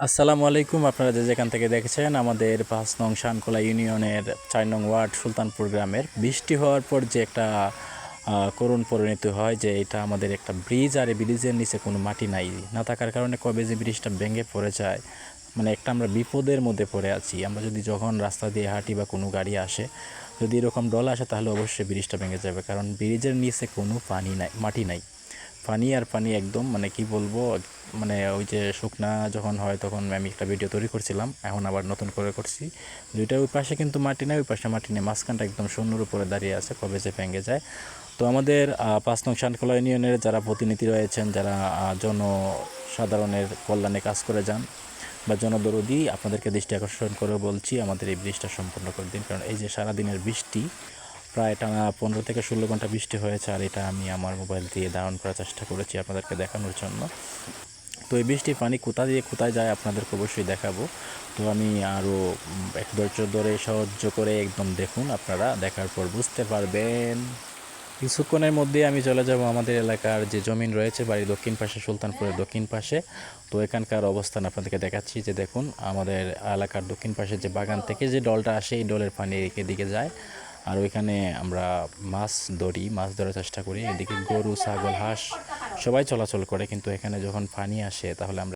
আসসালামু আলাইকুম। আপনারা যে যেখান থেকে দেখেছেন আমাদের ৫ নং শানখোলা ইউনিয়নের ৪ নং ওয়ার্ড সুলতানপুর গ্রামের বৃষ্টি হওয়ার পর যে একটা করুণ পরিণতি হয় যে এটা আমাদের একটা ব্রিজ, আর এই ব্রিজের নিচে কোনো মাটি নাই না থাকার কারণে কবে যে ব্রিজটা ভেঙে পড়ে যায়, মানে একটা আমরা বিপদের মধ্যে পড়ে আছি। আমরা যদি যখন রাস্তা দিয়ে হাঁটি বা কোনো গাড়ি আসে, যদি এরকম ডল আসে তাহলে অবশ্যই ব্রিজটা ভেঙে যাবে, কারণ ব্রিজের নিচে কোনো পানি নাই, মাটি নাই। পানি আর পানি একদম, মানে কি বলবো, মানে ওই যে শুকনা যখন হয় তখন আমি একটা ভিডিও তৈরি করছিলাম, এখন আবার নতুন করে করছি। দুইটা ওই পাশে কিন্তু মাটি নেই, ওই পাশে মাটি নেই, মাঝখানটা একদম শূন্যর উপরে দাঁড়িয়ে আছে, কবে যে ভেঙে যায়। তো আমাদের ৫ নং শানখোলা ইউনিয়নের যারা প্রতিনিধি রয়েছেন, যারা জনসাধারণের কল্যাণে কাজ করে যান বা জনদরদি, আপনাদেরকে দৃষ্টি আকর্ষণ করে বলছি আমাদের এই ব্রিজটা সম্পূর্ণ করে দিন, কারণ এই যে সারাদিনের বৃষ্টি, প্রায় টানা ১৫ থেকে ১৬ ঘন্টা বৃষ্টি হয়েছে, আর এটা আমি আমার মোবাইল দিয়ে ধারণ করার চেষ্টা করেছি আপনাদেরকে দেখানোর জন্য। তো এই বৃষ্টির পানি কোথা দিয়ে কোথায় যায় আপনাদেরকে অবশ্যই দেখাবো। তো আমি আরও এক ধৈর্য ধরে সাহায্য করে একদম দেখুন, আপনারা দেখার পর বুঝতে পারবেন। কিছুক্ষণের মধ্যে আমি চলে যাব আমাদের এলাকার যে জমিন রয়েছে বাড়ির দক্ষিণ পাশে, সুলতানপুরের দক্ষিণ পাশে। তো এখানকার অবস্থান আপনাদেরকে দেখাচ্ছি, যে দেখুন আমাদের এলাকার দক্ষিণ পাশে যে বাগান থেকে যে ডলটা আসে, এই ডলের পানি এদিকে যায়, আর ওইখানে আমরা মাছ ধরি, মাছ ধরার চেষ্টা করি। এদিকে গরু, ছাগল, হাঁস সবাই চলাচল করে, কিন্তু এখানে যখন পানি আসে তাহলে আমরা